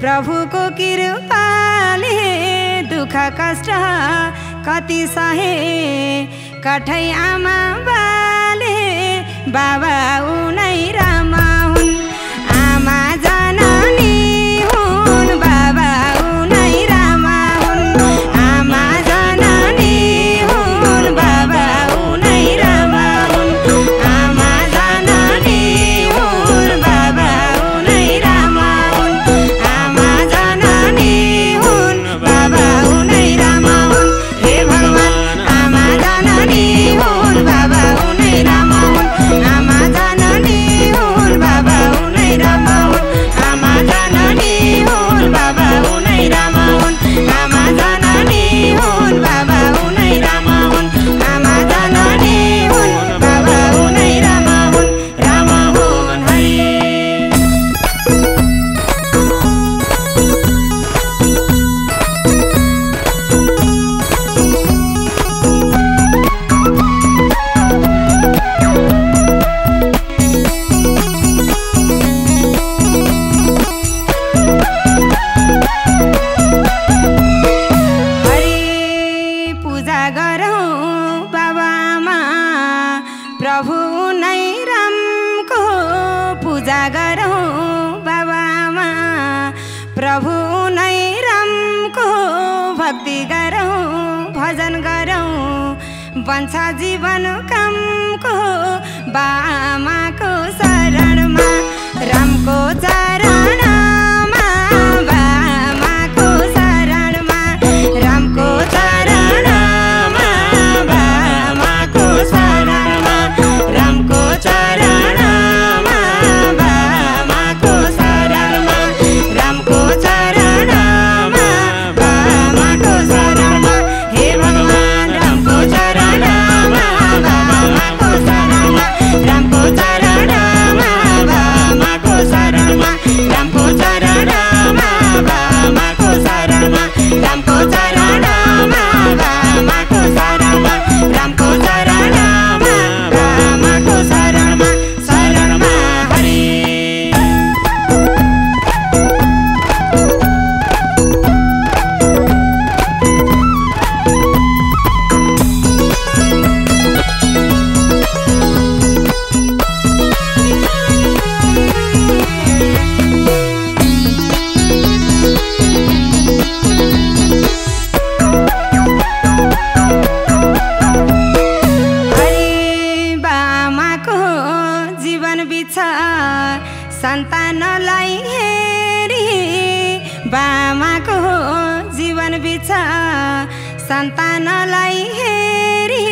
प्रभुको कृपाले दुःख कष्ट कति सहे कठै आमा बाले बाबा उनै रामा हुन् आमा जननी हुन् बाबा उनै रामा हुन् आमा जननी हुन् बाबा उनै रामा हुन् आमा जननी हुन् बाबा उनै रामा हुन् आमा जननी हुन् बाबा उनै रामा हुन् हे भगवान आमा जननी हुन् बाबा उनै रामा हुन् आमा जननी हुन् बाबा उनै रामा हुन् आमा जननी हुन् बाबा उनै रामा हुन् आमा जननी हुन् बाबा उनै रामा हुन् आमा जननी हुन् बाबा उनै रामा हुन् हरि पूजा गरौँ बाबामा प्रभु नै रामको पूजा गरौँ बाबामा प्रभु नै रामको भक्ति गरौँ भजन गरौँ बन्छ जीवन कामको बामाको शरणमा रामको चरणमा बामाको शरणमा रामको चरणमा बामाको शरणमा रामको चरणमा बामाको शरणमा रामको चरणमा बामाको शरणमा हे भगवान रामको चरणमा बामाको शरणमा रामको चरणमा बामाको शरणमा रामको चरणमा बामाको शरणमा रामको चरणमा बामाको शरणमा रामको चरणमा बामाको शरणमा शरणमा हरि बामाको जीवन बिछ सन्तानलाई हेरी बामाको जीवन बिछ सन्तानलाई हेरी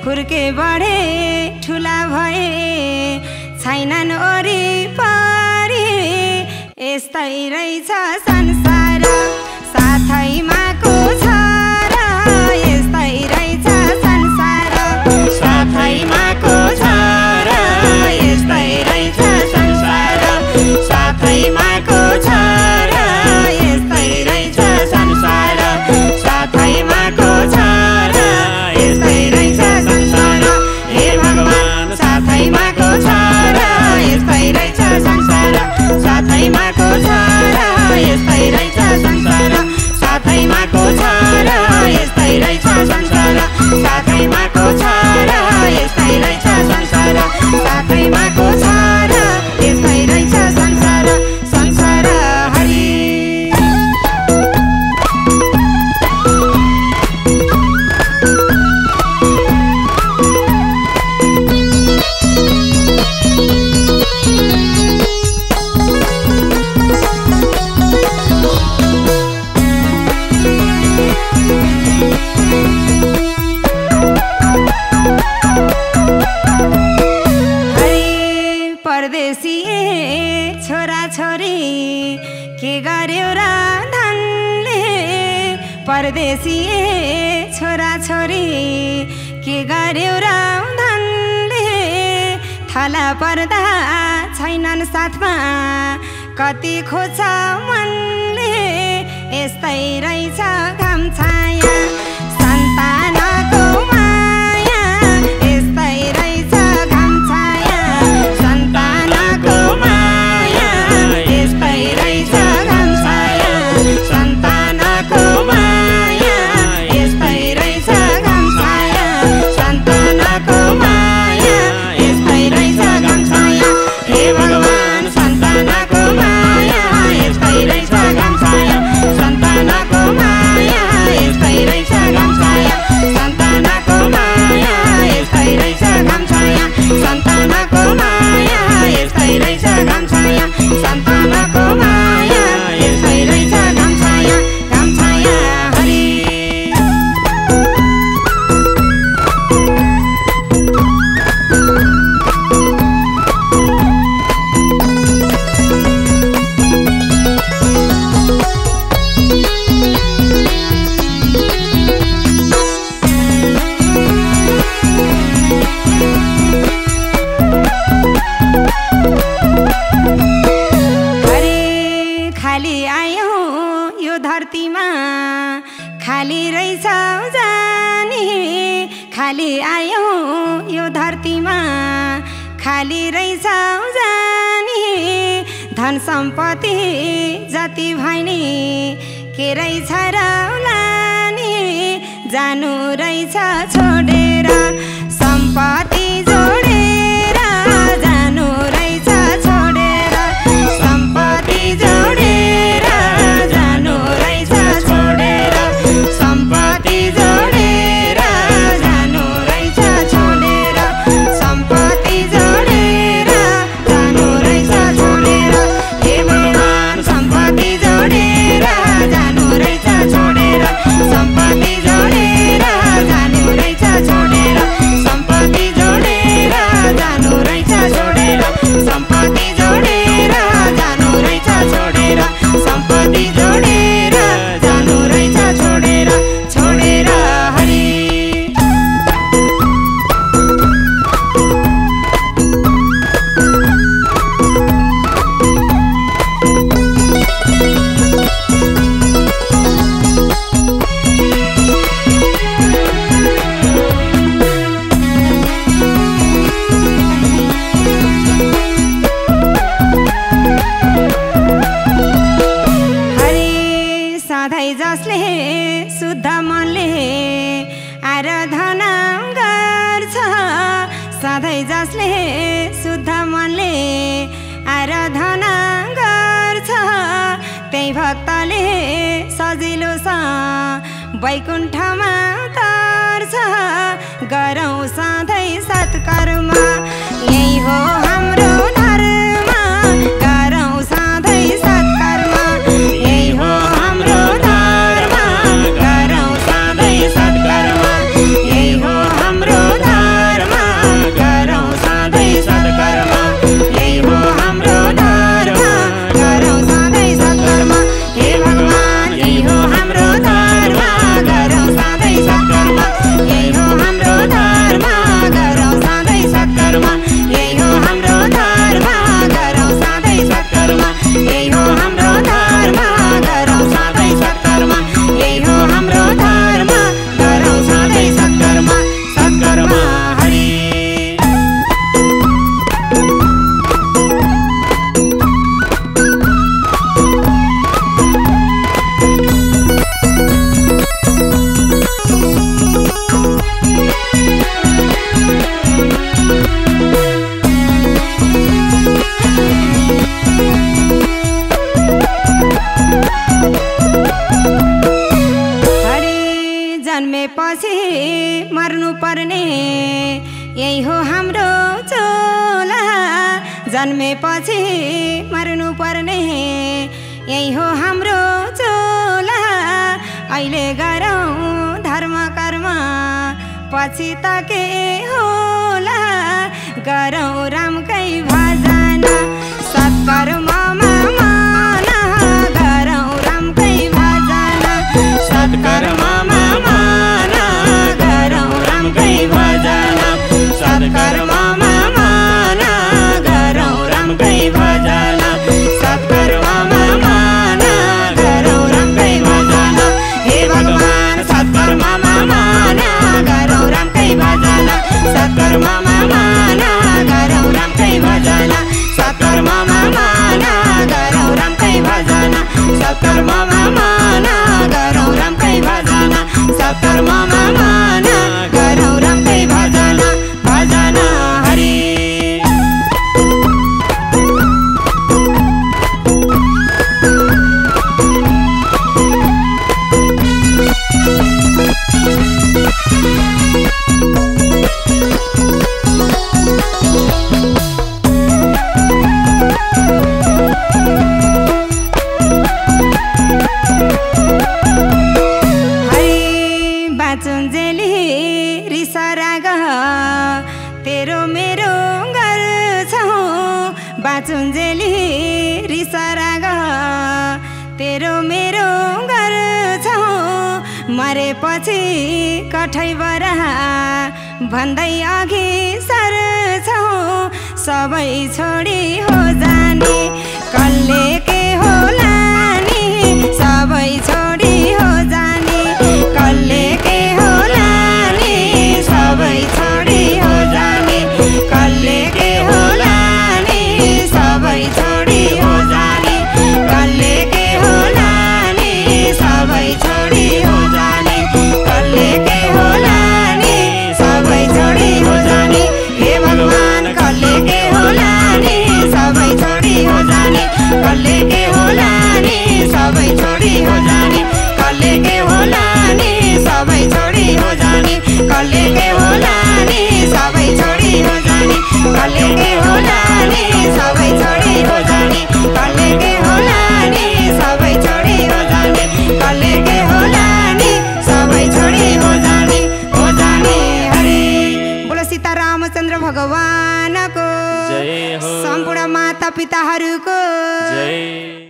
हुर्के बढे ठुला भए छैनन् वरिपरि यस्तै रहेछ संसार साथैमाको छ र यस्तै रहेछ संसार साथैमाको छ र यस्तै रहेछ संसार साथैमाको छ र यस्तै रहेछ संसार साथैमाको छ र यस्तै रहेछ संसार हे भगवान साथैमाको छ र यस्तै रहेछ संसार साथैमाको छ र यस्तै रहेछ संसार साथैमाको छ र यस्तै रहेछ संसार साथैमाको छ र यस्तै रहेछ संसार साथैमाको छ र यस्तै रहेछ संसार संसार हरि परदेशी छोरा छोरी के गर्यो र धनले परदेशी छोरा छोरी के गर्यो र धनले थला पर्दा छैनन् साथमा कति खोज्छ मनले यस्तै रहेछ घाम छाया सन्तानको माया यस्तै रहेछ घाम छाया सन्तानको माया यस्तै रहेछ घाम खाली आयौँ यो धरतीमा खाली रहेछौ जानी खाली आयौँ यो धरतीमा खाली रहेछौ जानी धन सम्पत्ति जति भइनी के रहेछ र लानी जानु रहेछ छोडेर सम्पत्ति जोडेर जानु रहेछ छोडेर सम्पत्ति जोडेर जानु रहेछ छोडेर सम्पत्ति जोडेर जानु रहेछ छोडेर सम्पत्ति जोडेर जानु रहेछ छोडेर हे भगवान सम्पत्ति जोडेर जानु रहेछ छोडेर सम्पत्ति जोडेर जानु रहेछ छोडेर सम्पत्ति जोडेर जानु रहेछ छोडेर सम्पत्ति जोडेर जानु रहेछ छोडेर सम्पत्ति जोडेर जानु रहेछ छोडेर छोडेर हरि जसले शुद्ध मनले आराधना गर्छ सधैँ जसले शुद्ध मनले आराधना गर्छ त्यही भक्तले सजिलो छ वैकुण्ठमा तर्छ गरौँ सधैँ सत्कर्म यही हो हाम्रो धर्म गरौँ सधैँ सत्कर्म यही हो हाम्रो सत्कर्म यही हो हाम्रो धर्म गरौँ सधैँ सत्कर्म यही हो हाम्रो धर्म गरौँ सधैँ सत्कर्म हे भगवान यही हो हाम्रो धर्म गरौँ सधैँ सत्कर्म यही हो हाम्रो धर्म गरौँ सधैँ सत्कर्म यही हो हाम्रो धर्म गरौँ सधैँ सत्कर्म यही हो हाम्रो धर्म गरौँ सधैँ सत्कर्म यही हो हाम्रो धर्म गरौँ सधैँ सत्कर्म सत्कर्म हरि जन्मेपछि मर्नु पर्ने यही हो हाम्रो चोला जन्मेपछि मर्नु पर्ने यही हो हाम्रो चोला अहिले गरौँ धर्म कर्म पछि त के होला गरौँ रामकै भजन सत्कर्ममा मन गरौँ रामकै भजन सत्कर्ममा मन गरौँ रामकै भजन सत्कर्ममा मन गरौँ रामकै भजन सत्कर्ममा मन गरौँ रामकै भजन हे भगवान सत्कर्ममा मन गरौँ रामकै भजन सत्कर्ममा मन गरौँ रामकै भजन सत्कर्ममा मन गरौँ रामकै भजन सत्कर्ममा मन गरौँ रामकै भजन सत्कर्ममा मन गरौँ रामकै भजन भजन हरि बाचुन्जेली रिसराग तेरो मेरो गर्छौँ मरेपछि कठैबाट भन्दै अघि सर्छौँ सबै छोडी हो जाने कल्ले के होला भगवानको जय हो सम्पूर्ण माता पिताहरूको जय